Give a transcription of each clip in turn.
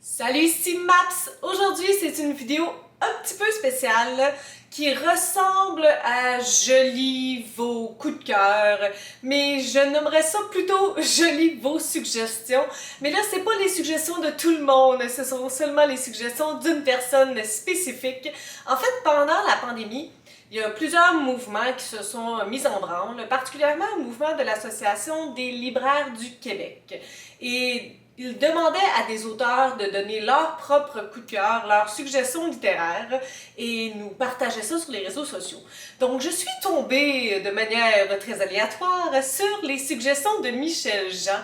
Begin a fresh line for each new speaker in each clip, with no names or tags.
Salut, ici Maps! Aujourd'hui, c'est une vidéo un petit peu spéciale qui ressemble à Je lis vos coups de cœur, mais je nommerais ça plutôt Je lis vos suggestions. Mais là, c'est pas les suggestions de tout le monde, ce sont seulement les suggestions d'une personne spécifique. En fait, pendant la pandémie, il y a plusieurs mouvements qui se sont mis en branle, particulièrement le mouvement de l'Association des libraires du Québec. Et ils demandaient à des auteurs de donner leur propre coup de cœur, leurs suggestions littéraires et nous partageaient ça sur les réseaux sociaux. Donc je suis tombée de manière très aléatoire sur les suggestions de Michel Jean.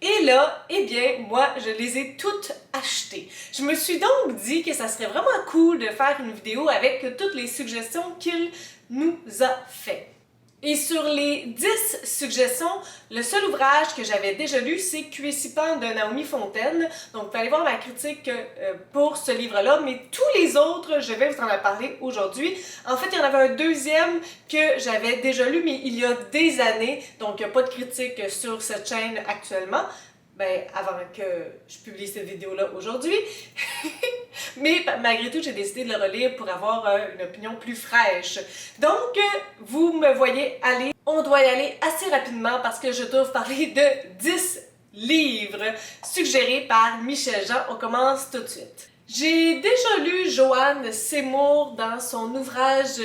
Et là, eh bien, moi, je les ai toutes achetées. Je me suis donc dit que ça serait vraiment cool de faire une vidéo avec toutes les suggestions qu'il nous a fait. Et sur les 10 suggestions, le seul ouvrage que j'avais déjà lu, c'est Cuicipan de Naomi Fontaine. Donc, vous pouvez aller voir ma critique pour ce livre-là, mais tous les autres, je vais vous en parler aujourd'hui. En fait, il y en avait un deuxième que j'avais déjà lu, mais il y a des années, donc il n'y a pas de critique sur cette chaîne actuellement. Ben, avant que je publie cette vidéo-là aujourd'hui. Mais malgré tout, j'ai décidé de le relire pour avoir une opinion plus fraîche. Donc, vous me voyez aller. On doit y aller assez rapidement parce que je dois vous parler de 10 livres suggérés par Michel Jean. On commence tout de suite. J'ai déjà lu Joanne Seymour dans son ouvrage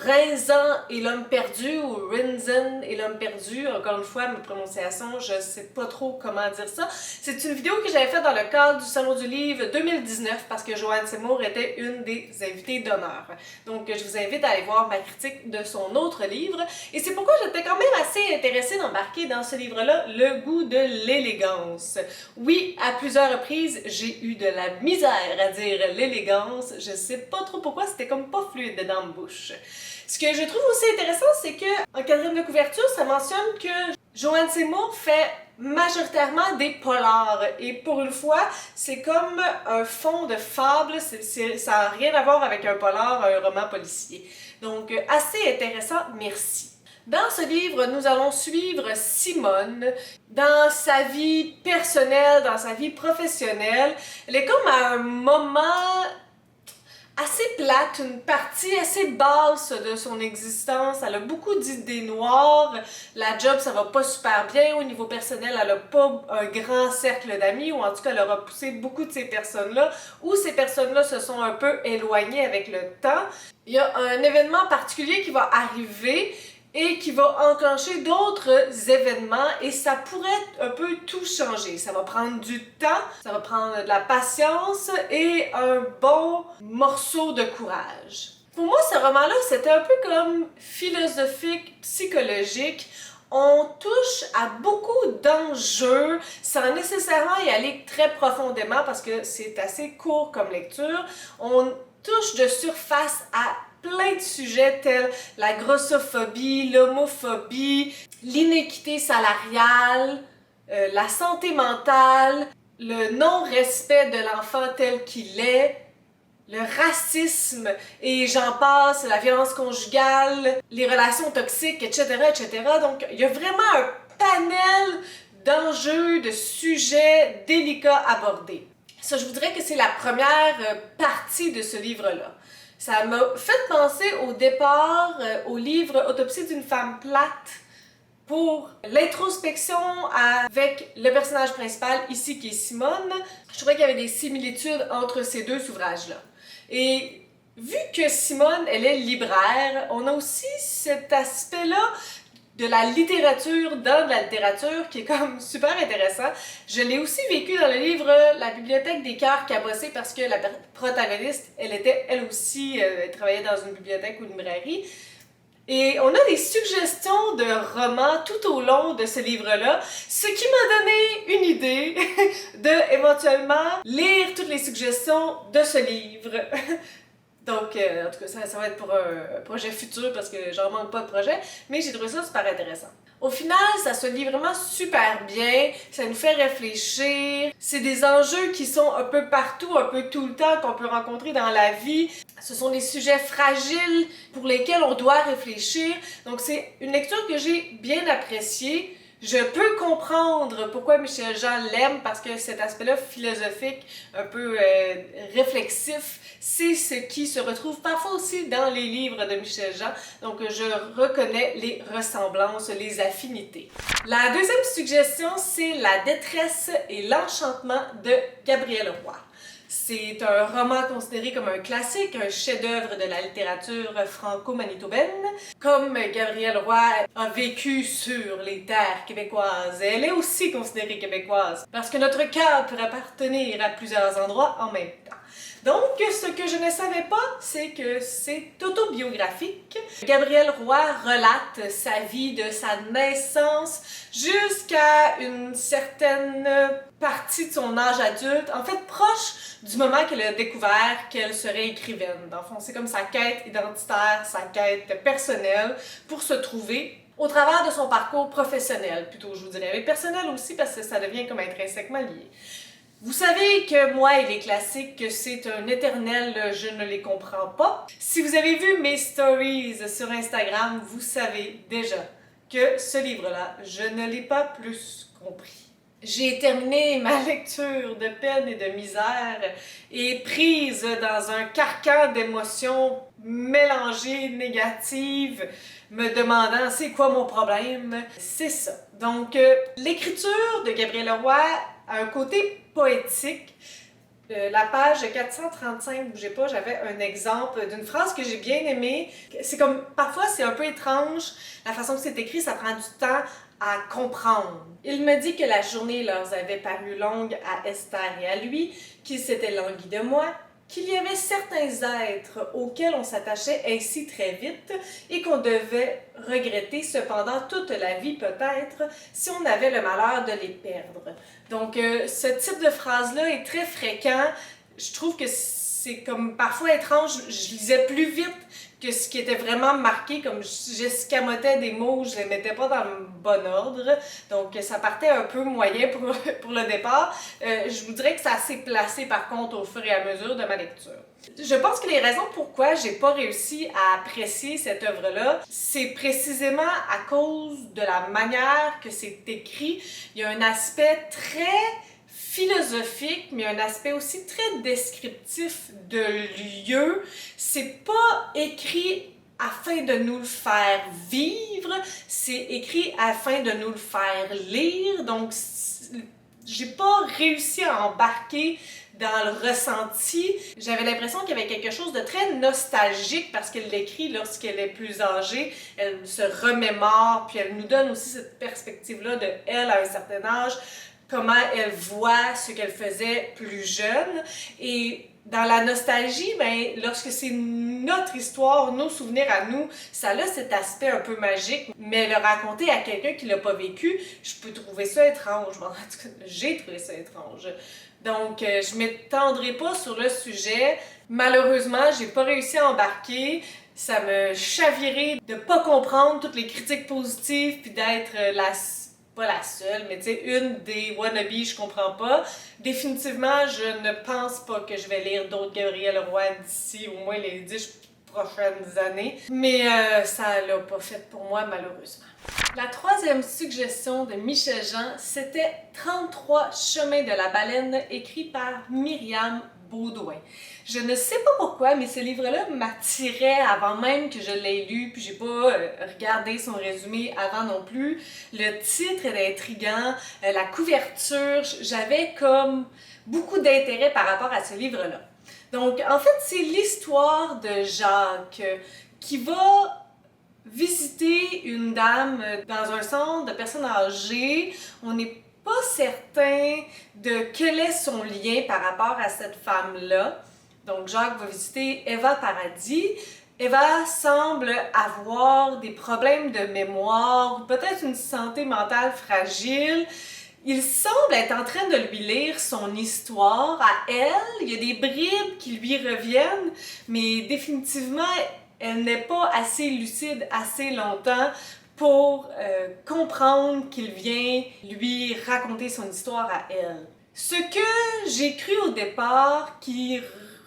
Rinzan et l'homme perdu ou Rinzan et l'homme perdu. Encore une fois, ma prononciation, je sais pas trop comment dire ça. C'est une vidéo que j'avais faite dans le cadre du Salon du Livre 2019 parce que Joanne Seymour était une des invitées d'honneur. Donc, je vous invite à aller voir ma critique de son autre livre. Et c'est pourquoi j'étais quand même assez intéressée d'embarquer dans ce livre-là, Le goût de l'élégance. Oui, à plusieurs reprises, j'ai eu de la misère à dire l'élégance. Je sais pas trop pourquoi, c'était comme pas fluide dans ma bouche. Ce que je trouve aussi intéressant, c'est que en quatrième de couverture, ça mentionne que Joanne Seymour fait majoritairement des polars. Et pour une fois, c'est comme un fond de fable, ça n'a rien à voir avec un polar, un roman policier. Donc, assez intéressant, merci. Dans ce livre, nous allons suivre Simone dans sa vie personnelle, dans sa vie professionnelle. Elle est comme à un moment assez plate, une partie assez basse de son existence. Elle a beaucoup d'idées noires. La job, ça va pas super bien. Au niveau personnel, elle a pas un grand cercle d'amis, ou en tout cas, elle a repoussé beaucoup de ces personnes-là, ou ces personnes-là se sont un peu éloignées avec le temps. Il y a un événement particulier qui va arriver et qui va enclencher d'autres événements et ça pourrait un peu tout changer. Ça va prendre du temps, ça va prendre de la patience et un bon morceau de courage. Pour moi, ce roman-là, c'était un peu comme philosophique, psychologique. On touche à beaucoup d'enjeux sans nécessairement y aller très profondément parce que c'est assez court comme lecture. On touche de surface à plein de sujets tels la grossophobie, l'homophobie, l'inéquité salariale, la santé mentale, le non-respect de l'enfant tel qu'il est, le racisme et j'en passe, la violence conjugale, les relations toxiques, etc., etc. Donc, il y a vraiment un panel d'enjeux, de sujets délicats abordés. Ça, je voudrais que c'est la première partie de ce livre-là. Ça m'a fait penser au départ au livre Autopsie d'une femme plate pour l'introspection avec le personnage principal ici qui est Simone. Je trouvais qu'il y avait des similitudes entre ces deux ouvrages-là. Et vu que Simone, elle est libraire, on a aussi cet aspect-là de la littérature dans de la littérature qui est comme super intéressant. Je l'ai aussi vécu dans le livre La bibliothèque des cœurs cabossés parce que la protagoniste, elle était elle aussi, elle travaillait dans une bibliothèque ou une librairie. Et on a des suggestions de romans tout au long de ce livre-là, ce qui m'a donné une idée de éventuellement lire toutes les suggestions de ce livre. Donc, en tout cas, ça va être pour un projet futur parce que j'en manque pas de projet, mais j'ai trouvé ça super intéressant. Au final, ça se lit vraiment super bien, ça nous fait réfléchir. C'est des enjeux qui sont un peu partout, un peu tout le temps, qu'on peut rencontrer dans la vie. Ce sont des sujets fragiles pour lesquels on doit réfléchir. Donc, c'est une lecture que j'ai bien appréciée. Je peux comprendre pourquoi Michel Jean l'aime parce que cet aspect-là philosophique, un peu réflexif, c'est ce qui se retrouve parfois aussi dans les livres de Michel Jean. Donc je reconnais les ressemblances, les affinités. La deuxième suggestion, c'est La détresse et l'enchantement de Gabriel Roy. C'est un roman considéré comme un classique, un chef-d'œuvre de la littérature franco-manitobaine. Comme Gabrielle Roy a vécu sur les terres québécoises, elle est aussi considérée québécoise parce que notre cœur peut appartenir à plusieurs endroits en même temps. Donc, ce que je ne savais pas, c'est que c'est autobiographique. Gabrielle Roy relate sa vie de sa naissance jusqu'à une certaine partie de son âge adulte, en fait proche du moment qu'elle a découvert qu'elle serait écrivaine. Dans le fond, c'est comme sa quête identitaire, sa quête personnelle pour se trouver au travers de son parcours professionnel, plutôt je vous dirais, mais personnel aussi parce que ça devient comme intrinsèquement lié. Vous savez que moi et les classiques, c'est un éternel je ne les comprends pas. Si vous avez vu mes stories sur Instagram, vous savez déjà que ce livre-là, je ne l'ai pas plus compris. J'ai terminé ma lecture de peine et de misère et prise dans un carcan d'émotions mélangées, négatives, me demandant c'est quoi mon problème. C'est ça. Donc, l'écriture de Gabrielle Roy a un côté poétique. La page 435, bougez pas, j'avais un exemple d'une phrase que j'ai bien aimée. C'est comme, parfois c'est un peu étrange, la façon que c'est écrit, ça prend du temps à comprendre. Il me dit que la journée leur avait paru longue à Esther et à lui, qu'il s'était langui de moi, qu'il y avait certains êtres auxquels on s'attachait ainsi très vite et qu'on devait regretter cependant toute la vie peut-être si on avait le malheur de les perdre. Donc ce type de phrase-là est très fréquent. Je trouve que c'est comme parfois étrange, je lisais plus vite que ce qui était vraiment marqué, comme j'escamotais des mots, je les mettais pas dans le bon ordre, donc ça partait un peu moyen pour le départ. Je vous dirais que ça s'est placé par contre au fur et à mesure de ma lecture. Je pense que les raisons pourquoi j'ai pas réussi à apprécier cette œuvre-là, c'est précisément à cause de la manière que c'est écrit. Il y a un aspect très philosophique, mais un aspect aussi très descriptif de lieu. C'est pas écrit afin de nous le faire vivre, c'est écrit afin de nous le faire lire. Donc, j'ai pas réussi à embarquer dans le ressenti. J'avais l'impression qu'il y avait quelque chose de très nostalgique parce qu'elle l'écrit lorsqu'elle est plus âgée. Elle se remémore, puis elle nous donne aussi cette perspective-là de elle à un certain âge, comment elle voit ce qu'elle faisait plus jeune. Et dans la nostalgie, ben, lorsque c'est notre histoire, nos souvenirs à nous, ça a cet aspect un peu magique, mais le raconter à quelqu'un qui l'a pas vécu, je peux trouver ça étrange. En tout cas, j'ai trouvé ça étrange. Donc, je m'étendrai pas sur le sujet. Malheureusement, j'ai pas réussi à embarquer. Ça me chavirait de pas comprendre toutes les critiques positives puis d'être pas la seule, mais tu sais, une des wannabes, je comprends pas. Définitivement, je ne pense pas que je vais lire d'autres Gabrielle Roy d'ici au moins les 10 prochaines années. Mais ça l'a pas fait pour moi, malheureusement. La troisième suggestion de Michel Jean, c'était 33 chemins de la baleine, écrit par Myriam Beaudoin. Je ne sais pas pourquoi, mais ce livre-là m'attirait avant même que je l'ai lu, puis j'ai pas regardé son résumé avant non plus. Le titre est intriguant, la couverture, j'avais comme beaucoup d'intérêt par rapport à ce livre-là. Donc, en fait, c'est l'histoire de Jacques qui va visiter une dame dans un centre de personnes âgées. On n'est pas certain de quel est son lien par rapport à cette femme-là. Donc, Jacques va visiter Eva Paradis. Eva semble avoir des problèmes de mémoire, peut-être une santé mentale fragile. Il semble être en train de lui lire son histoire à elle. Il y a des bribes qui lui reviennent, mais définitivement, elle n'est pas assez lucide assez longtemps pour comprendre qu'il vient lui raconter son histoire à elle. Ce que j'ai cru au départ qui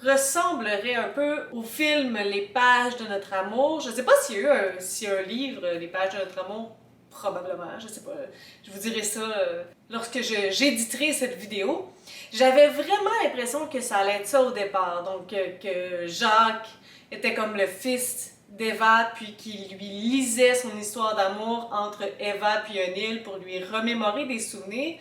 ressemblerait un peu au film Les pages de notre amour. Je ne sais pas s'il y a eu un livre, Les pages de notre amour, probablement, je sais pas, je vous dirai ça lorsque j'éditerai cette vidéo. J'avais vraiment l'impression que ça allait être ça au départ, donc que Jacques était comme le fils d'Eva, puis qu'il lui lisait son histoire d'amour entre Eva puis O'Neill pour lui remémorer des souvenirs.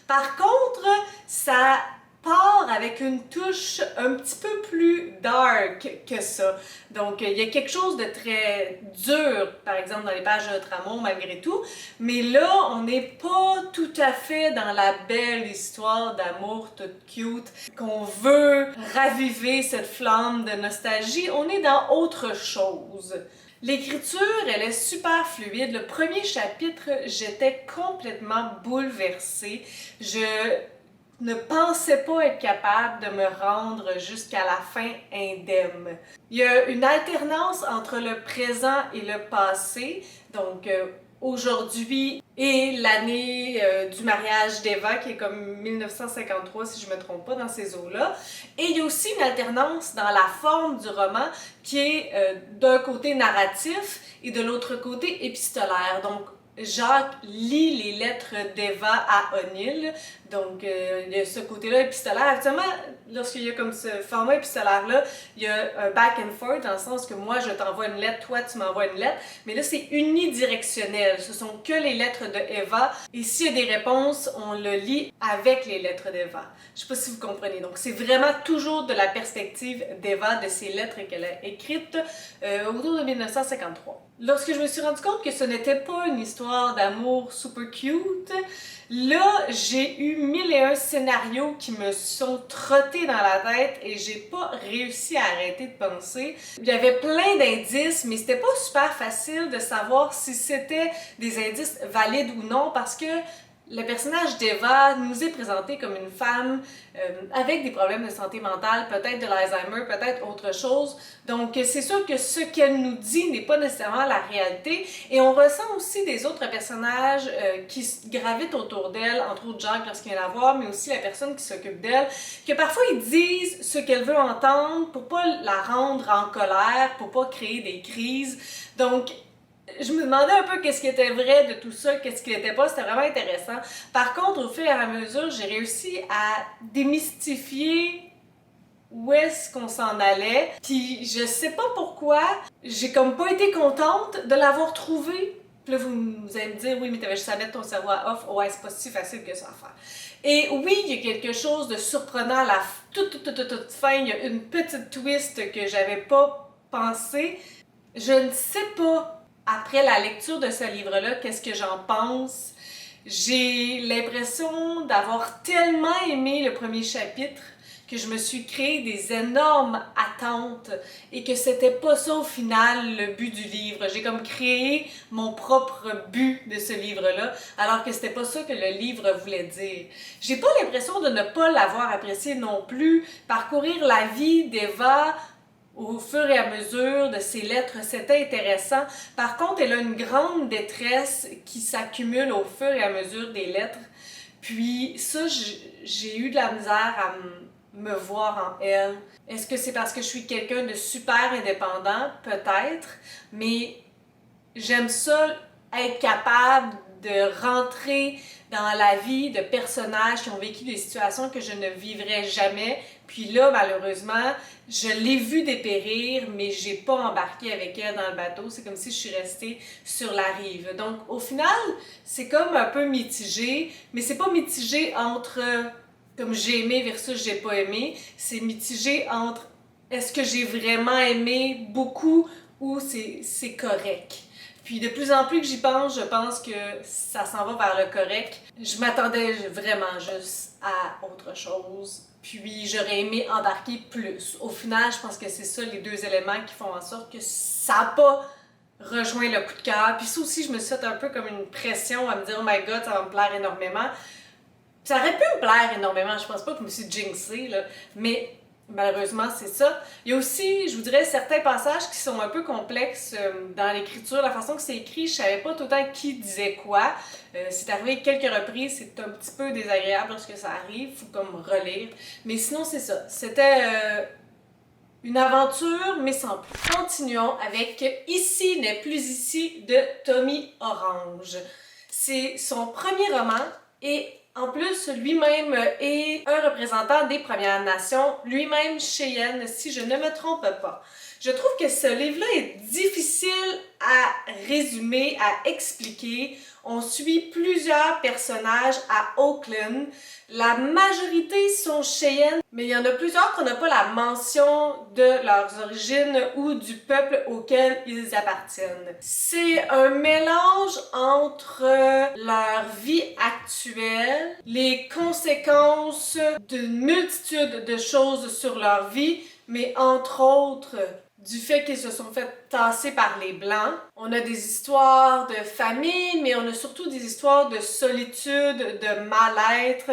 Par contre, ça part avec une touche un petit peu plus dark que ça. Donc, il y a quelque chose de très dur, par exemple, dans les pages de notre amour, malgré tout. Mais là, on n'est pas tout à fait dans la belle histoire d'amour toute cute, qu'on veut raviver cette flamme de nostalgie. On est dans autre chose. L'écriture, elle est super fluide. Le premier chapitre, j'étais complètement bouleversée. Je ne pensais pas être capable de me rendre jusqu'à la fin indemne. Il y a une alternance entre le présent et le passé, donc aujourd'hui et l'année du mariage d'Eva, qui est comme 1953 si je me trompe pas, dans ces eaux-là. Et il y a aussi une alternance dans la forme du roman qui est d'un côté narratif et de l'autre côté épistolaire. Donc Jacques lit les lettres d'Eva à O'Neill, donc il y a ce côté-là épistolaire. Actuellement, lorsqu'il y a comme ce format épistolaire-là, il y a un back and forth dans le sens que moi je t'envoie une lettre, toi tu m'envoies une lettre, mais là c'est unidirectionnel, ce sont que les lettres de Eva, et s'il y a des réponses, on le lit avec les lettres d'Eva. Je sais pas si vous comprenez, donc c'est vraiment toujours de la perspective d'Eva, de ces lettres qu'elle a écrites autour de 1953. Lorsque je me suis rendu compte que ce n'était pas une histoire d'amour super cute, là, j'ai eu 1001 scénarios qui me sont trottés dans la tête et j'ai pas réussi à arrêter de penser. Il y avait plein d'indices, mais c'était pas super facile de savoir si c'était des indices valides ou non parce que le personnage d'Eva nous est présenté comme une femme avec des problèmes de santé mentale, peut-être de l'Alzheimer, peut-être autre chose. Donc c'est sûr que ce qu'elle nous dit n'est pas nécessairement la réalité. Et on ressent aussi des autres personnages qui gravitent autour d'elle, entre autres Jacques lorsqu'il vient la voir, mais aussi la personne qui s'occupe d'elle, que parfois ils disent ce qu'elle veut entendre pour pas la rendre en colère, pour pas créer des crises. Donc je me demandais un peu qu'est-ce qui était vrai de tout ça, qu'est-ce qui n'était pas, c'était vraiment intéressant. Par contre, au fur et à mesure, j'ai réussi à démystifier où est-ce qu'on s'en allait. Puis je sais pas pourquoi, j'ai comme pas été contente de l'avoir trouvé. Puis là, vous allez me dire, oui, mais t'avais juste à mettre ton cerveau à off. Ouais, c'est pas si facile que ça à faire. Et oui, il y a quelque chose de surprenant à la toute fin. Il y a une petite twist que j'avais pas pensé. Je ne sais pas, après la lecture de ce livre-là, qu'est-ce que j'en pense. J'ai l'impression d'avoir tellement aimé le premier chapitre que je me suis créé des énormes attentes et que c'était pas ça au final le but du livre. J'ai comme créé mon propre but de ce livre-là, alors que c'était pas ça que le livre voulait dire. J'ai pas l'impression de ne pas l'avoir apprécié non plus. Parcourir la vie d'Eva au fur et à mesure de ses lettres, c'était intéressant. Par contre, elle a une grande détresse qui s'accumule au fur et à mesure des lettres. Puis ça, j'ai eu de la misère à me voir en elle. Est-ce que c'est parce que je suis quelqu'un de super indépendant? Peut-être, mais j'aime ça être capable de rentrer dans la vie de personnages qui ont vécu des situations que je ne vivrais jamais. Puis là, malheureusement, je l'ai vu dépérir, mais j'ai pas embarqué avec elle dans le bateau. C'est comme si je suis restée sur la rive. Donc, au final, c'est comme un peu mitigé, mais c'est pas mitigé entre comme j'ai aimé versus j'ai pas aimé. C'est mitigé entre est-ce que j'ai vraiment aimé beaucoup ou c'est correct. Puis de plus en plus que j'y pense, je pense que ça s'en va vers le correct. Je m'attendais vraiment juste à autre chose. Puis j'aurais aimé embarquer plus. Au final, je pense que c'est ça les deux éléments qui font en sorte que ça n'a pas rejoint le coup de cœur. Puis ça aussi, je me suis fait un peu comme une pression à me dire « Oh my God, ça va me plaire énormément ». Ça aurait pu me plaire énormément, je pense pas que je me suis jinxée, là, mais malheureusement, c'est ça. Il y a aussi, je vous dirais, certains passages qui sont un peu complexes dans l'écriture. La façon que c'est écrit, je savais pas tout le temps qui disait quoi. C'est arrivé quelques reprises, c'est un petit peu désagréable lorsque ça arrive, faut comme relire. Mais sinon, c'est ça. C'était Une aventure, mais sans plus. Continuons avec Ici n'est plus ici de Tommy Orange. C'est son premier roman et en plus, lui-même est un représentant des Premières Nations, lui-même Cheyenne, si je ne me trompe pas. Je trouve que ce livre-là est difficile à résumer, à expliquer. On suit plusieurs personnages à Auckland. La majorité sont Cheyennes, mais il y en a plusieurs qu'on n'a pas la mention de leurs origines ou du peuple auquel ils appartiennent. C'est un mélange entre leur vie actuelle, les conséquences d'une multitude de choses sur leur vie, mais entre autres du fait qu'ils se sont fait tasser par les Blancs. On a des histoires de famille, mais on a surtout des histoires de solitude, de mal-être,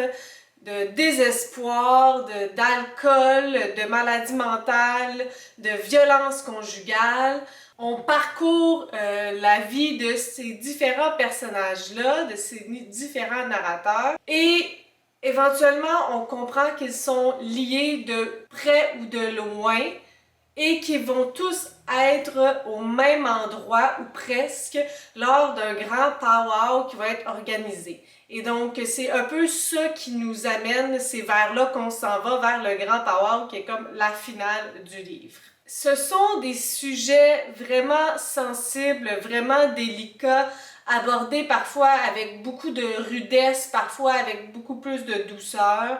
de désespoir, d'alcool, de maladie mentale, de violence conjugale. On parcourt la vie de ces différents personnages-là, de ces différents narrateurs, et éventuellement on comprend qu'ils sont liés de près ou de loin, et qui vont tous être au même endroit ou presque lors d'un grand powwow qui va être organisé. Et donc, c'est un peu ça qui nous amène, c'est vers là qu'on s'en va, vers le grand powwow qui est comme la finale du livre. Ce sont des sujets vraiment sensibles, vraiment délicats, abordés parfois avec beaucoup de rudesse, parfois avec beaucoup plus de douceur.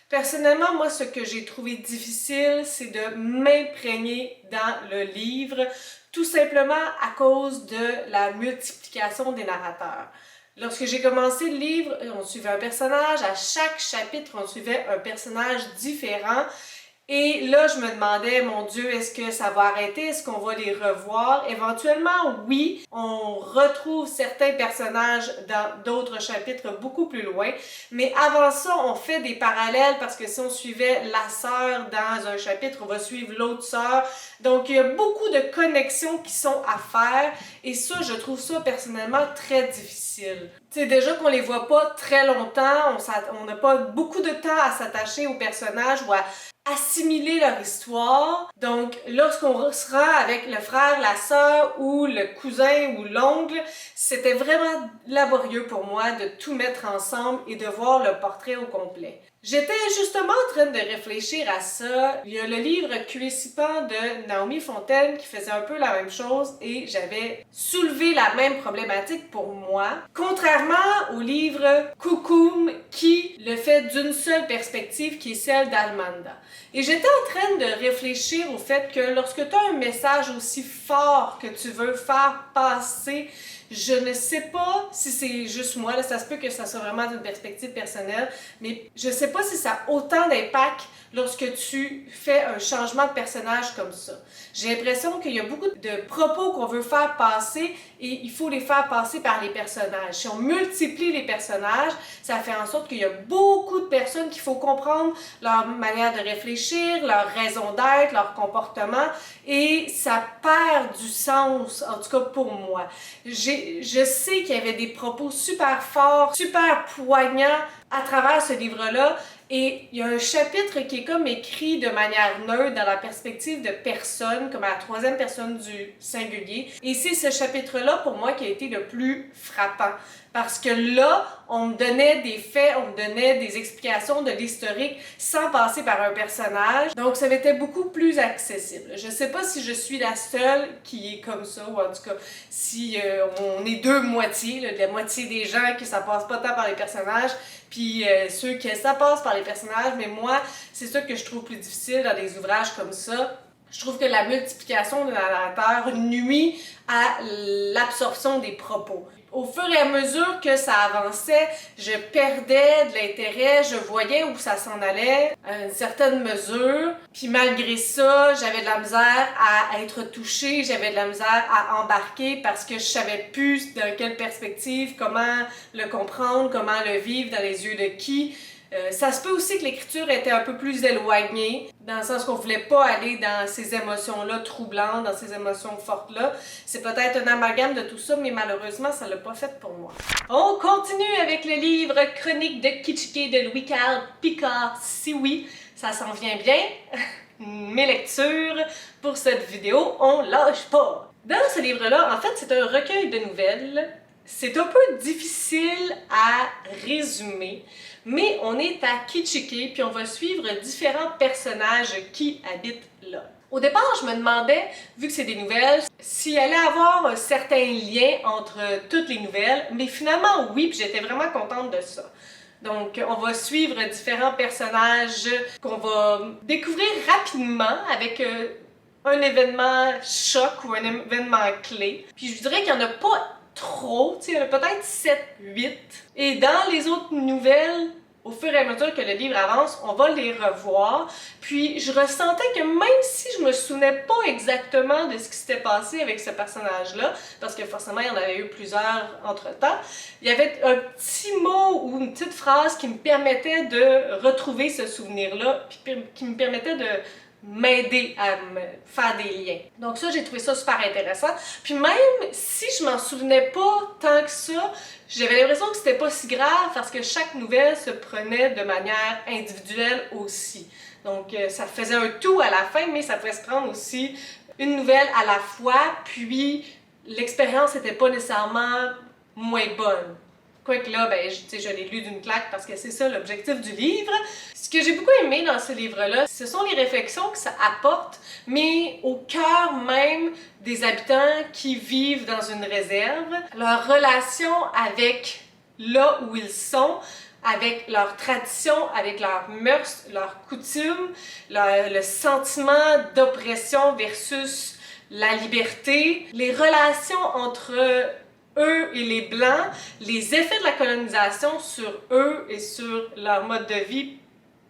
Personnellement, moi, ce que j'ai trouvé difficile, c'est de m'imprégner dans le livre, tout simplement à cause de la multiplication des narrateurs. Lorsque j'ai commencé le livre, on suivait un personnage, à chaque chapitre, on suivait un personnage différent. Et là, je me demandais, mon Dieu, est-ce que ça va arrêter? Est-ce qu'on va les revoir? Éventuellement, oui, on retrouve certains personnages dans d'autres chapitres beaucoup plus loin. Mais avant ça, on fait des parallèles parce que si on suivait la sœur dans un chapitre, on va suivre l'autre sœur. Donc, il y a beaucoup de connexions qui sont à faire. Et ça, je trouve ça personnellement très difficile. Tu sais, déjà qu'on les voit pas très longtemps, on n'a pas beaucoup de temps à s'attacher aux personnages ou à assimiler leur histoire. Donc, lorsqu'on se rend avec le frère, la sœur ou le cousin ou l'oncle, c'était vraiment laborieux pour moi de tout mettre ensemble et de voir le portrait au complet. J'étais justement en train de réfléchir à ça. Il y a le livre Cuissipant de Naomi Fontaine qui faisait un peu la même chose et j'avais soulevé la même problématique pour moi. Contrairement au livre Coucoum qui le fait d'une seule perspective qui est celle d'Almanda. Et j'étais en train de réfléchir au fait que lorsque tu as un message aussi fort que tu veux faire passer, je ne sais pas si c'est juste moi, là, ça se peut que ça soit vraiment d'une perspective personnelle, mais je ne sais pas si ça a autant d'impact lorsque tu fais un changement de personnage comme ça. J'ai l'impression qu'il y a beaucoup de propos qu'on veut faire passer et il faut les faire passer par les personnages. Si on multiplie les personnages, ça fait en sorte qu'il y a beaucoup de personnes qu'il faut comprendre leur manière de réfléchir, leur raison d'être, leur comportement et ça perd du sens, en tout cas pour moi. Je sais qu'il y avait des propos super forts, super poignants à travers ce livre-là. Et il y a un chapitre qui est comme écrit de manière neutre dans la perspective de personne, comme à la troisième personne du singulier. Et c'est ce chapitre-là pour moi qui a été le plus frappant. Parce que là, on me donnait des faits, on me donnait des explications de l'historique sans passer par un personnage. Donc ça m'était beaucoup plus accessible. Je sais pas si je suis la seule qui est comme ça, ou en tout cas, si on est deux moitiés, là, la moitié des gens que ça passe pas tant par les personnages, puis ceux que ça passe par les personnages, mais moi, c'est ça que je trouve plus difficile dans des ouvrages comme ça. Je trouve que la multiplication de narrateurs nuit à l'absorption des propos. Au fur et à mesure que ça avançait, je perdais de l'intérêt, je voyais où ça s'en allait à une certaine mesure. Puis malgré ça, j'avais de la misère à être touchée, j'avais de la misère à embarquer parce que je savais plus dans quelle perspective, comment le comprendre, comment le vivre dans les yeux de qui. Ça se peut aussi que l'écriture était un peu plus éloignée, dans le sens qu'on voulait pas aller dans ces émotions-là troublantes, dans ces émotions fortes-là. C'est peut-être un amalgame de tout ça, mais malheureusement, ça l'a pas fait pour moi. On continue avec le livre Chronique de Kitschké de Louis-Carl Picard. Si oui, ça s'en vient bien. mes lectures pour cette vidéo, on lâche pas! Dans ce livre-là, en fait, c'est un recueil de nouvelles. C'est un peu difficile à résumer, mais on est à Kichike, puis on va suivre différents personnages qui habitent là. Au départ, je me demandais, vu que c'est des nouvelles, s'il allait avoir un certain lien entre toutes les nouvelles, mais finalement oui, puis j'étais vraiment contente de ça. Donc, on va suivre différents personnages qu'on va découvrir rapidement avec un événement choc ou un événement clé. Puis je dirais qu'il n'y en a pas trop, tu sais, il y en a peut-être 7, 8. Et dans les autres nouvelles, au fur et à mesure que le livre avance, on va les revoir. Puis je ressentais que même si je me souvenais pas exactement de ce qui s'était passé avec ce personnage-là, parce que forcément il y en avait eu plusieurs entre-temps, il y avait un petit mot ou une petite phrase qui me permettait de retrouver ce souvenir-là, puis qui me permettait de m'aider à me faire des liens. Donc ça, j'ai trouvé ça super intéressant. Puis même si je m'en souvenais pas tant que ça, j'avais l'impression que c'était pas si grave parce que chaque nouvelle se prenait de manière individuelle aussi. Donc ça faisait un tout à la fin, mais ça pouvait se prendre aussi une nouvelle à la fois, puis l'expérience n'était pas nécessairement moins bonne. Quoique là, ben, je l'ai lu d'une claque parce que c'est ça l'objectif du livre. Ce que j'ai beaucoup aimé dans ce livre-là, ce sont les réflexions que ça apporte, mais au cœur même des habitants qui vivent dans une réserve, leur relation avec là où ils sont, avec leurs traditions, avec leurs mœurs, leurs coutumes, le sentiment d'oppression versus la liberté, les relations entre eux et les Blancs, les effets de la colonisation sur eux et sur leur mode de vie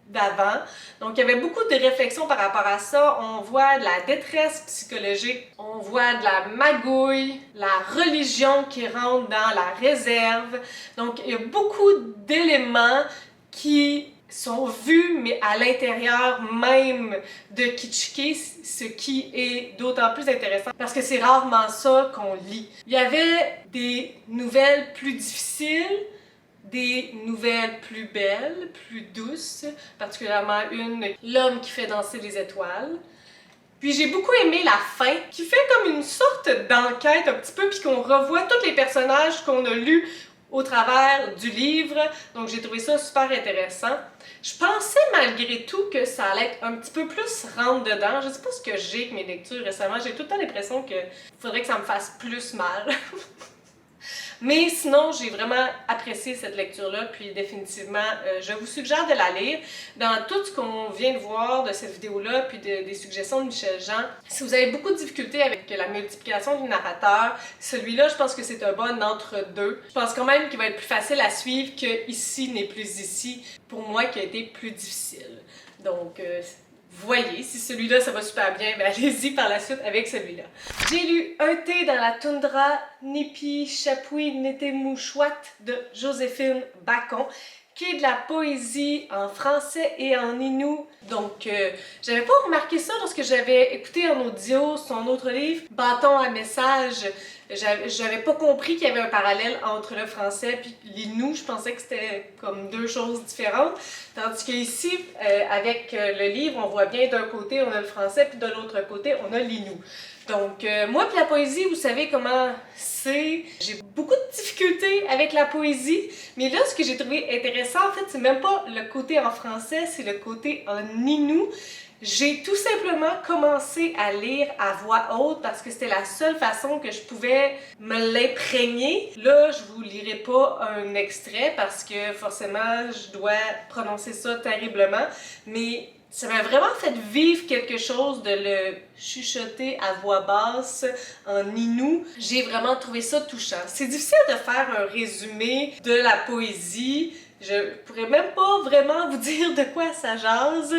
d'avant. Donc, il y avait beaucoup de réflexions par rapport à ça. On voit de la détresse psychologique, on voit de la magouille, la religion qui rentre dans la réserve. Donc, il y a beaucoup d'éléments qui sont vus, mais à l'intérieur même de Kichike, ce qui est d'autant plus intéressant parce que c'est rarement ça qu'on lit. Il y avait des nouvelles plus difficiles, des nouvelles plus belles, plus douces, particulièrement une, L'homme qui fait danser les étoiles. Puis j'ai beaucoup aimé la fin, qui fait comme une sorte d'enquête un petit peu, puis qu'on revoit tous les personnages qu'on a lus au travers du livre. Donc j'ai trouvé ça super intéressant. Je pensais malgré tout que ça allait être un petit peu plus rentre dedans. Je sais pas ce que j'ai avec mes lectures récemment. J'ai tout le temps l'impression qu'il faudrait que ça me fasse plus mal. Mais sinon, j'ai vraiment apprécié cette lecture-là, puis définitivement, je vous suggère de la lire. Dans tout ce qu'on vient de voir de cette vidéo-là, puis des suggestions de Michel Jean, si vous avez beaucoup de difficultés avec la multiplication du narrateur, celui-là, je pense que c'est un bon entre-deux. Je pense quand même qu'il va être plus facile à suivre que Ici n'est plus ici, pour moi, qui a été plus difficile. Donc, voyez, si celui-là ça va super bien, ben allez-y par la suite avec celui-là. J'ai lu Un thé dans la toundra, Nipi Chapui Netemouchouat de Joséphine Bacon, qui est de la poésie en français et en inou. Donc, j'avais pas remarqué ça lorsque j'avais écouté en audio son autre livre, Bâton à message. J'avais pas compris qu'il y avait un parallèle entre le français et l'inou. Je pensais que c'était comme deux choses différentes. Tandis qu'ici, avec le livre, on voit bien d'un côté on a le français, puis de l'autre côté on a l'inou. Donc, moi puis la poésie, vous savez comment c'est. J'ai beaucoup de difficultés avec la poésie, mais là, ce que j'ai trouvé intéressant, en fait, c'est même pas le côté en français, c'est le côté en inou. J'ai tout simplement commencé à lire à voix haute parce que c'était la seule façon que je pouvais me l'imprégner. Là, je vous lirai pas un extrait parce que forcément, je dois prononcer ça terriblement, mais ça m'a vraiment fait vivre quelque chose de le chuchoter à voix basse en inou. J'ai vraiment trouvé ça touchant. C'est difficile de faire un résumé de la poésie. Je pourrais même pas vraiment vous dire de quoi ça jase.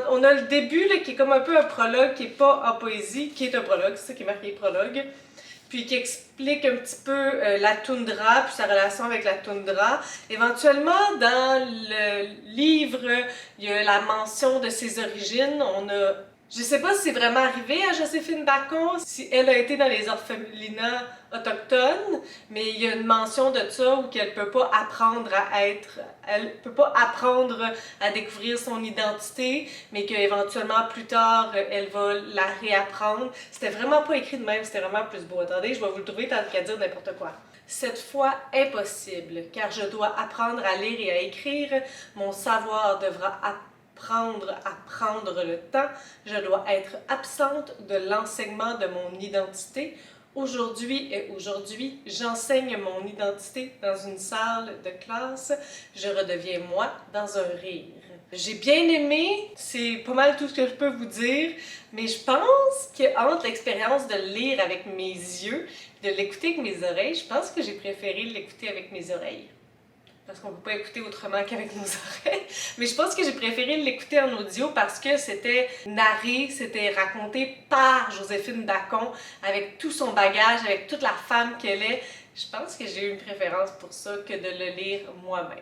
On a le début là, qui est comme un peu un prologue qui est pas en poésie, qui est un prologue, c'est ça qui est marqué prologue. Puis qui explique un petit peu la toundra, puis sa relation avec la toundra. Éventuellement, dans le livre, il y a la mention de ses origines. On a Je sais pas si c'est vraiment arrivé à Joséphine Bacon, si elle a été dans les orphelinats autochtones, mais il y a une mention de ça où qu'elle peut pas apprendre à être, elle peut pas apprendre à découvrir son identité, mais qu'éventuellement plus tard, elle va la réapprendre. C'était vraiment pas écrit de même, c'était vraiment plus beau. Attendez, je vais vous le trouver tant qu'à dire n'importe quoi. Cette fois impossible, car je dois apprendre à lire et à écrire, mon savoir devra apprendre à prendre le temps, je dois être absente de l'enseignement de mon identité. Aujourd'hui et aujourd'hui, j'enseigne mon identité dans une salle de classe, je redeviens moi dans un rire. J'ai bien aimé, c'est pas mal tout ce que je peux vous dire, mais je pense qu'entre l'expérience de le lire avec mes yeux et de l'écouter avec mes oreilles, je pense que j'ai préféré l'écouter avec mes oreilles. Parce qu'on ne peut pas écouter autrement qu'avec nos oreilles. Mais je pense que j'ai préféré l'écouter en audio parce que c'était narré, c'était raconté par Joséphine Bacon avec tout son bagage, avec toute la femme qu'elle est. Je pense que j'ai eu une préférence pour ça que de le lire moi-même.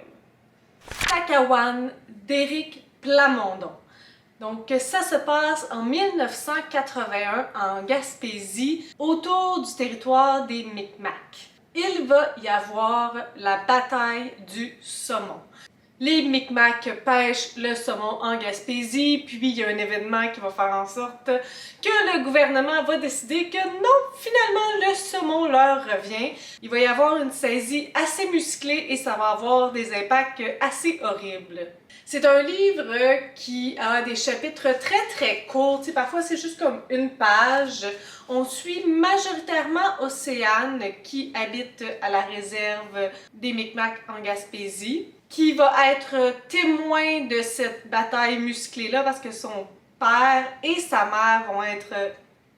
Takawan d'Éric Plamondon. Donc ça se passe en 1981 en Gaspésie, autour du territoire des Micmacs. Il va y avoir la bataille du saumon. Les Micmacs pêchent le saumon en Gaspésie, puis il y a un événement qui va faire en sorte que le gouvernement va décider que non, finalement, le saumon leur revient. Il va y avoir une saisie assez musclée et ça va avoir des impacts assez horribles. C'est un livre qui a des chapitres très courts, parfois c'est juste comme une page. On suit majoritairement Océane qui habite à la réserve des Micmacs en Gaspésie, qui va être témoin de cette bataille musclée-là parce que son père et sa mère vont être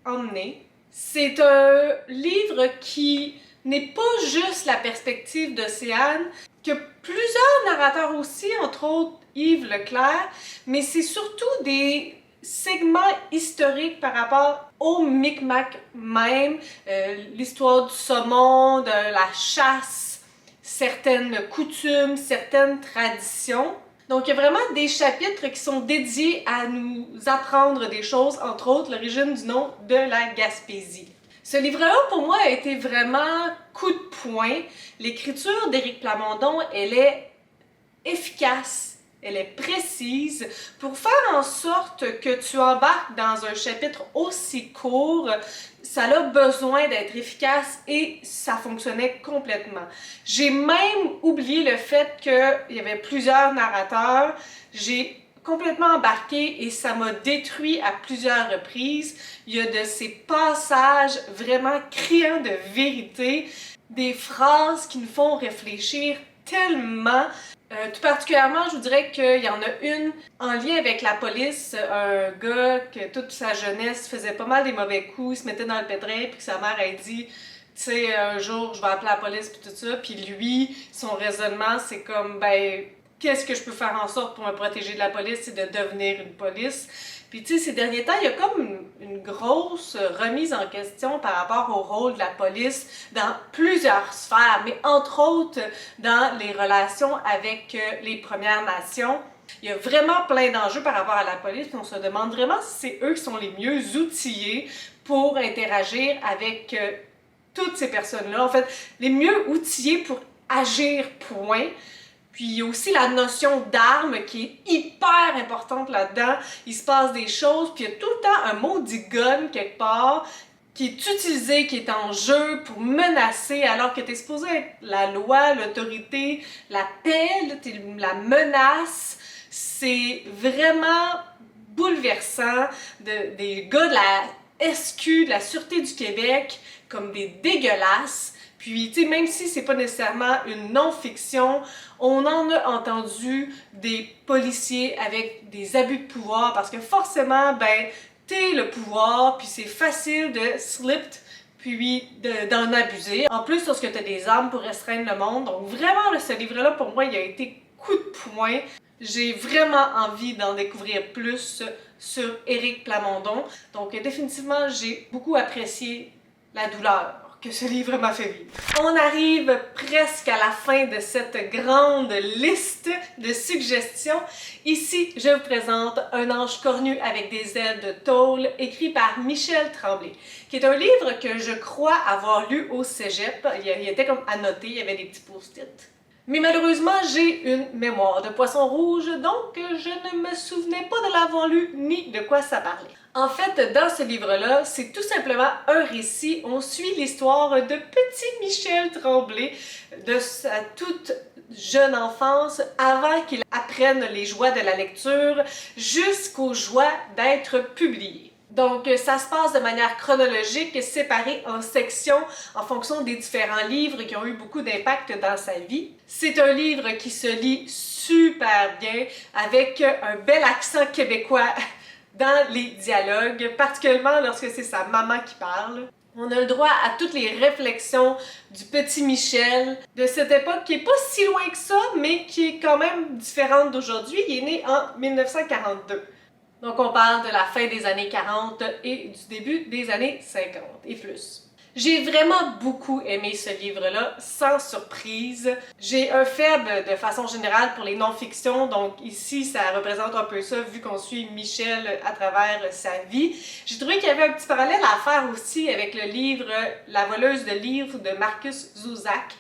emmenés. C'est un livre qui n'est pas juste la perspective d'Océane, que plusieurs narrateurs aussi, entre autres Yves Leclerc, mais c'est surtout des segments historiques par rapport aux Micmacs même, l'histoire du saumon, de la chasse, certaines coutumes, certaines traditions. Donc il y a vraiment des chapitres qui sont dédiés à nous apprendre des choses, entre autres l'origine du nom de la Gaspésie. Ce livre-là, pour moi, a été vraiment coup de poing. L'écriture d'Éric Plamondon, elle est efficace, elle est précise pour faire en sorte que tu embarques dans un chapitre aussi court. Ça a besoin d'être efficace et ça fonctionnait complètement. J'ai même oublié le fait qu'il y avait plusieurs narrateurs. J'ai complètement embarqué et ça m'a détruit à plusieurs reprises. Il y a de ces passages vraiment criants de vérité, des phrases qui nous font réfléchir tellement. Tout particulièrement, je vous dirais qu'il y en a une en lien avec la police, un gars que toute sa jeunesse faisait pas mal des mauvais coups, il se mettait dans le pétrin, puis que sa mère a dit, tu sais, un jour je vais appeler la police, puis tout ça, puis lui, son raisonnement, c'est comme, ben, qu'est-ce que je peux faire en sorte pour me protéger de la police, c'est de devenir une police. Puis tu sais, ces derniers temps, il y a comme une grosse remise en question par rapport au rôle de la police dans plusieurs sphères, mais entre autres dans les relations avec les Premières Nations. Il y a vraiment plein d'enjeux par rapport à la police, puis on se demande vraiment si c'est eux qui sont les mieux outillés pour interagir avec toutes ces personnes-là. En fait, les mieux outillés pour agir, point. Puis il y a aussi la notion d'arme qui est hyper importante là-dedans. Il se passe des choses, puis il y a tout le temps un maudit gun quelque part qui est utilisé, qui est en jeu pour menacer, alors que tu es supposé être la loi, l'autorité, la paix, la menace. C'est vraiment bouleversant. Des gars de la SQ, de la Sûreté du Québec, comme des dégueulasses. Puis, tu sais, même si c'est pas nécessairement une non-fiction, on en a entendu des policiers avec des abus de pouvoir parce que forcément, ben, t'es le pouvoir, puis c'est facile de slip, puis d'en abuser. En plus, lorsque t'as des armes pour restreindre le monde. Donc vraiment, ce livre-là, pour moi, il a été coup de poing. J'ai vraiment envie d'en découvrir plus sur Éric Plamondon. Donc définitivement, j'ai beaucoup apprécié la douleur que ce livre m'a fait vivre. On arrive presque à la fin de cette grande liste de suggestions. Ici, je vous présente Un ange cornu avec des ailes de tôle, écrit par Michel Tremblay, qui est un livre que je crois avoir lu au cégep. Il était comme annoté, il y avait des petits post-it. Mais malheureusement, j'ai une mémoire de poisson rouge, donc je ne me souvenais pas de l'avoir lu ni de quoi ça parlait. En fait, dans ce livre-là, c'est tout simplement un récit. On suit l'histoire de petit Michel Tremblay, de sa toute jeune enfance, avant qu'il apprenne les joies de la lecture, jusqu'aux joies d'être publié. Donc, ça se passe de manière chronologique, séparée en sections en fonction des différents livres qui ont eu beaucoup d'impact dans sa vie. C'est un livre qui se lit super bien, avec un bel accent québécois dans les dialogues, particulièrement lorsque c'est sa maman qui parle. On a le droit à toutes les réflexions du petit Michel, de cette époque qui est pas si loin que ça, mais qui est quand même différente d'aujourd'hui. Il est né en 1942. Donc on parle de la fin des années 40 et du début des années 50 et plus. J'ai vraiment beaucoup aimé ce livre-là, sans surprise. J'ai un faible de façon générale pour les non-fictions, donc ici ça représente un peu ça vu qu'on suit Michel à travers sa vie. J'ai trouvé qu'il y avait un petit parallèle à faire aussi avec le livre La voleuse de livres de Marcus Zusak.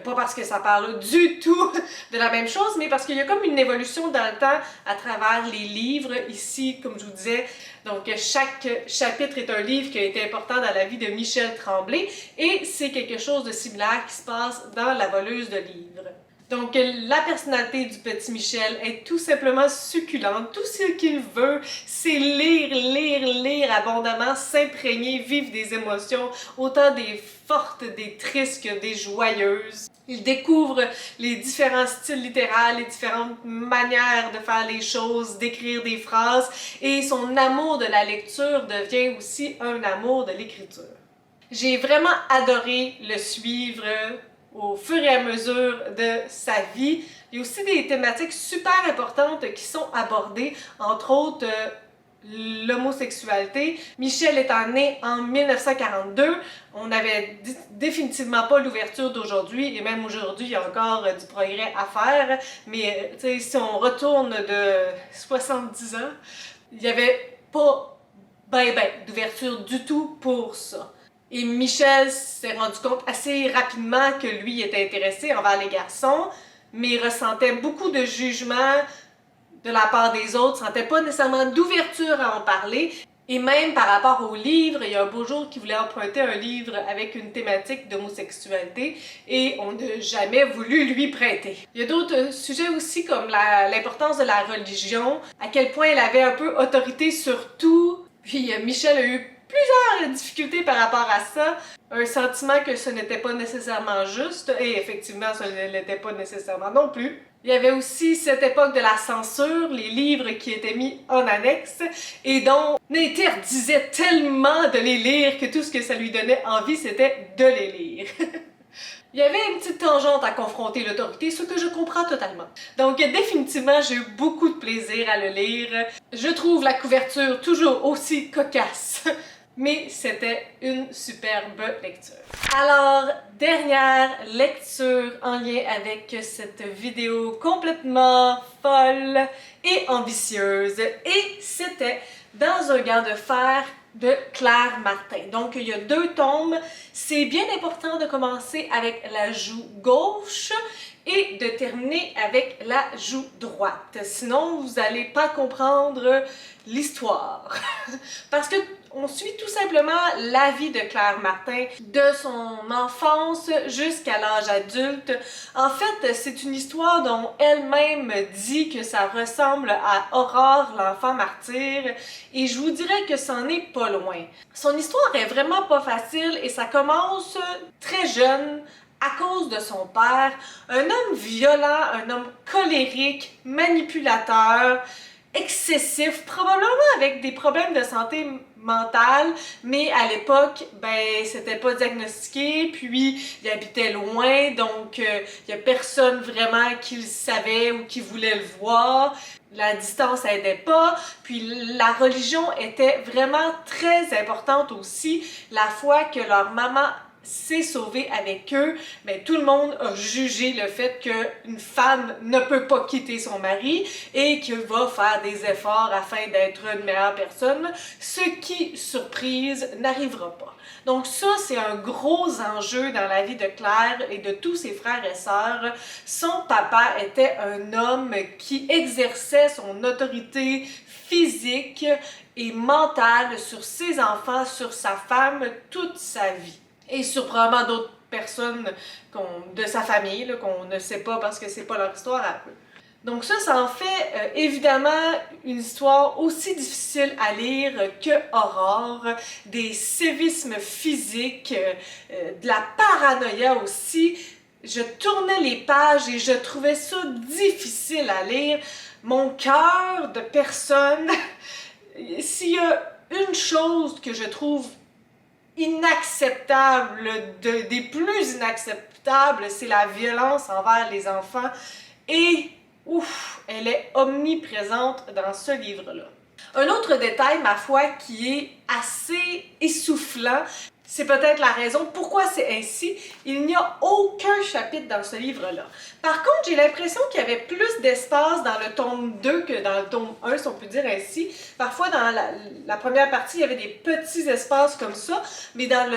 Pas parce que ça parle du tout de la même chose, mais parce qu'il y a comme une évolution dans le temps à travers les livres. Ici, comme je vous disais, donc chaque chapitre est un livre qui a été important dans la vie de Michel Tremblay et c'est quelque chose de similaire qui se passe dans La voleuse de livres. Donc la personnalité du petit Michel est tout simplement succulente. Tout ce qu'il veut, c'est lire, lire, lire abondamment, s'imprégner, vivre des émotions, autant des fortes, des tristes que des joyeuses. Il découvre les différents styles littéraires, les différentes manières de faire les choses, d'écrire des phrases, et son amour de la lecture devient aussi un amour de l'écriture. J'ai vraiment adoré le suivre au fur et à mesure de sa vie. Il y a aussi des thématiques super importantes qui sont abordées, entre autres l'homosexualité. Michel étant né en 1942, on n'avait définitivement pas l'ouverture d'aujourd'hui, et même aujourd'hui, il y a encore du progrès à faire, mais si on retourne de 70 ans, il n'y avait pas d'ouverture du tout pour ça. Et Michel s'est rendu compte assez rapidement que lui était intéressé envers les garçons, mais ressentait beaucoup de jugement de la part des autres, sentait pas nécessairement d'ouverture à en parler. Et même par rapport au livre, il y a un beau jour qu'il voulait emprunter un livre avec une thématique d'homosexualité et on n'a jamais voulu lui prêter. Il y a d'autres sujets aussi comme l'importance de la religion, à quel point elle avait un peu autorité sur tout. Puis Michel a eu plusieurs difficultés par rapport à ça. Un sentiment que ce n'était pas nécessairement juste, et effectivement, ce ne l'était pas nécessairement non plus. Il y avait aussi cette époque de la censure, les livres qui étaient mis en annexe, et dont on interdisait tellement de les lire que tout ce que ça lui donnait envie, c'était de les lire. Il y avait une petite tangente à confronter l'autorité, ce que je comprends totalement. Donc définitivement, j'ai eu beaucoup de plaisir à le lire. Je trouve la couverture toujours aussi cocasse. Mais c'était une superbe lecture. Alors, dernière lecture en lien avec cette vidéo complètement folle et ambitieuse. Et c'était Dans un gant de fer de Claire Martin. Donc, il y a 2 tomes. C'est bien important de commencer avec la joue gauche et de terminer avec la joue droite. Sinon, vous n'allez pas comprendre l'histoire. Parce que on suit tout simplement la vie de Claire Martin, de son enfance jusqu'à l'âge adulte. En fait, c'est une histoire dont elle-même dit que ça ressemble à Aurore, l'enfant martyr, et je vous dirais que c'en est pas loin. Son histoire est vraiment pas facile et ça commence très jeune, à cause de son père, un homme violent, un homme colérique, manipulateur, excessif, probablement avec des problèmes de santé mentale, mais à l'époque, c'était pas diagnostiqué, puis il habitait loin, donc il y a personne vraiment qui le savait ou qui voulait le voir. La distance aidait pas, puis la religion était vraiment très importante aussi. La foi que leur maman s'est sauvé avec eux, mais tout le monde a jugé le fait qu'une femme ne peut pas quitter son mari et qu'elle va faire des efforts afin d'être une meilleure personne, ce qui, surprise, n'arrivera pas. Donc ça, c'est un gros enjeu dans la vie de Claire et de tous ses frères et sœurs. Son papa était un homme qui exerçait son autorité physique et mentale sur ses enfants, sur sa femme, toute sa vie. Et sur probablement d'autres personnes de sa famille, qu'on ne sait pas parce que c'est pas leur histoire à eux. Donc ça en fait évidemment une histoire aussi difficile à lire que Aurore, des sévices physiques, de la paranoïa aussi. Je tournais les pages et je trouvais ça difficile à lire. Mon cœur de personne, s'il y a une chose que je trouve inacceptable, des plus inacceptables, c'est la violence envers les enfants et ouf, elle est omniprésente dans ce livre-là. Un autre détail, ma foi, qui est assez essoufflant, c'est peut-être la raison pourquoi c'est ainsi. Il n'y a aucun chapitre dans ce livre-là. Par contre, j'ai l'impression qu'il y avait plus d'espace dans le tome 2 que dans le tome 1, si on peut dire ainsi. Parfois, dans la première partie, il y avait des petits espaces comme ça, mais dans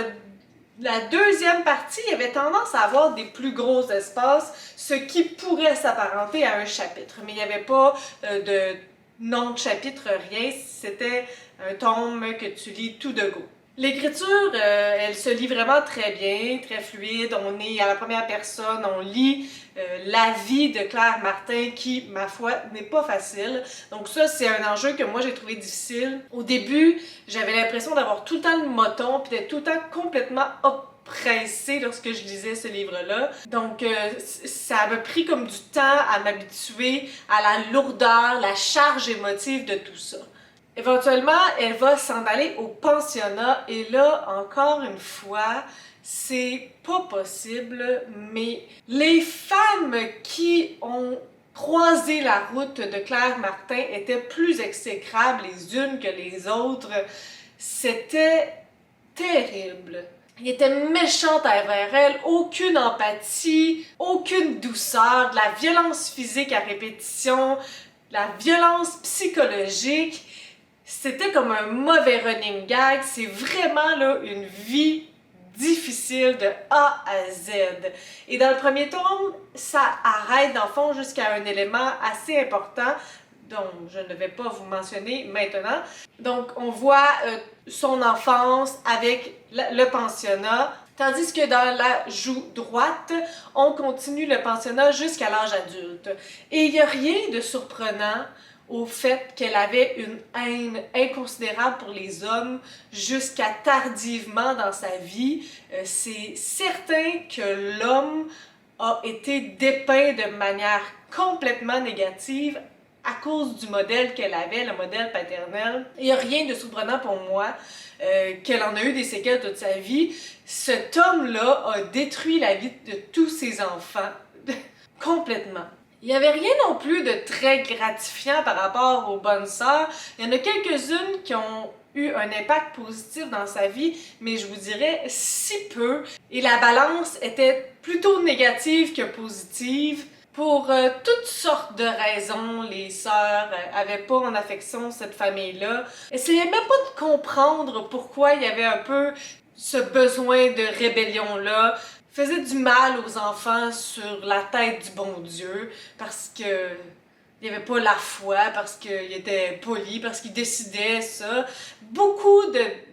la deuxième partie, il y avait tendance à avoir des plus gros espaces, ce qui pourrait s'apparenter à un chapitre. Mais il n'y avait pas de nom de chapitre, rien. C'était un tome que tu lis tout de go. L'écriture, elle se lit vraiment très bien, très fluide. On est à la première personne, on lit la vie de Claire Martin qui, ma foi, n'est pas facile. Donc ça, c'est un enjeu que moi j'ai trouvé difficile. Au début, j'avais l'impression d'avoir tout le temps le moton, puis d'être tout le temps complètement oppressée lorsque je lisais ce livre-là. Donc ça m'a pris comme du temps à m'habituer à la lourdeur, la charge émotive de tout ça. Éventuellement, elle va s'en aller au pensionnat et là, encore une fois, c'est pas possible, mais les femmes qui ont croisé la route de Claire Martin étaient plus exécrables les unes que les autres. C'était terrible. Il était méchante envers elle, aucune empathie, aucune douceur, de la violence physique à répétition, de la violence psychologique. C'était comme un mauvais running gag. C'est vraiment là une vie difficile de A à Z. Et dans le premier tome, ça arrête dans le fond jusqu'à un élément assez important dont je ne vais pas vous mentionner maintenant. Donc on voit son enfance avec le pensionnat, tandis que dans la joue droite, on continue le pensionnat jusqu'à l'âge adulte. Et il n'y a rien de surprenant au fait qu'elle avait une haine inconsidérable pour les hommes jusqu'à tardivement dans sa vie. C'est certain que l'homme a été dépeint de manière complètement négative à cause du modèle qu'elle avait, le modèle paternel. Il n'y a rien de surprenant pour moi qu'elle en a eu des séquelles toute sa vie. Cet homme-là a détruit la vie de tous ses enfants complètement. Il n'y avait rien non plus de très gratifiant par rapport aux bonnes sœurs. Il y en a quelques-unes qui ont eu un impact positif dans sa vie, mais je vous dirais si peu. Et la balance était plutôt négative que positive. Pour toutes sortes de raisons, les sœurs avaient pas en affection cette famille-là. Essayaient même pas de comprendre pourquoi il y avait un peu ce besoin de rébellion-là. Faisait du mal aux enfants sur la tête du bon Dieu parce que il n'y avait pas la foi, parce qu'il était poli, parce qu'il décidait ça. Beaucoup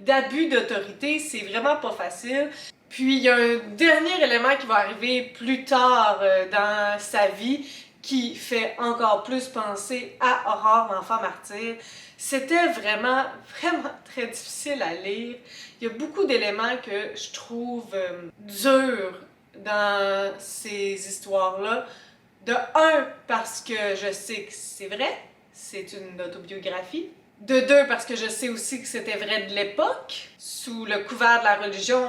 d'abus d'autorité, c'est vraiment pas facile. Puis il y a un dernier élément qui va arriver plus tard dans sa vie qui fait encore plus penser à Aurore, l'enfant martyr. C'était vraiment très difficile à lire. Il y a beaucoup d'éléments que je trouve durs dans ces histoires-là. De un, parce que je sais que c'est vrai, c'est une autobiographie. De deux, parce que je sais aussi que c'était vrai de l'époque. Sous le couvert de la religion,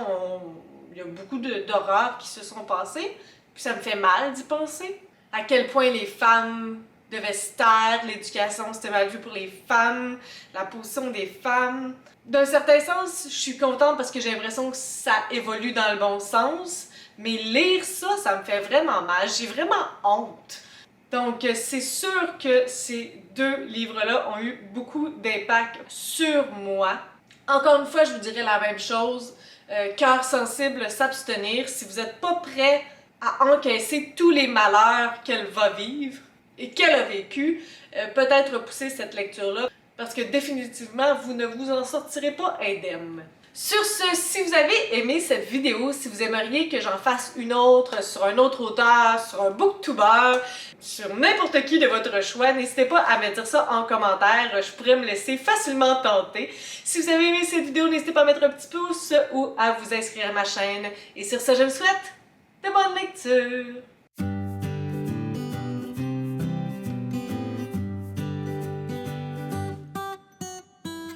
il y a beaucoup d'horreurs qui se sont passées. Puis ça me fait mal d'y penser. À quel point les femmes devait se taire, l'éducation c'était mal vu pour les femmes, la position des femmes. D'un certain sens, je suis contente parce que j'ai l'impression que ça évolue dans le bon sens, mais lire ça, ça me fait vraiment mal, j'ai vraiment honte. Donc c'est sûr que ces deux livres-là ont eu beaucoup d'impact sur moi. Encore une fois, je vous dirais la même chose, cœur sensible, s'abstenir. Si vous n'êtes pas prêt à encaisser tous les malheurs qu'elle va vivre et qu'elle a vécu, peut-être repousser cette lecture-là parce que définitivement, vous ne vous en sortirez pas indemne. Sur ce, si vous avez aimé cette vidéo, si vous aimeriez que j'en fasse une autre sur un autre auteur, sur un booktuber, sur n'importe qui de votre choix, n'hésitez pas à me dire ça en commentaire, je pourrais me laisser facilement tenter. Si vous avez aimé cette vidéo, n'hésitez pas à mettre un petit pouce ou à vous inscrire à ma chaîne. Et sur ce, je vous souhaite de bonnes lectures!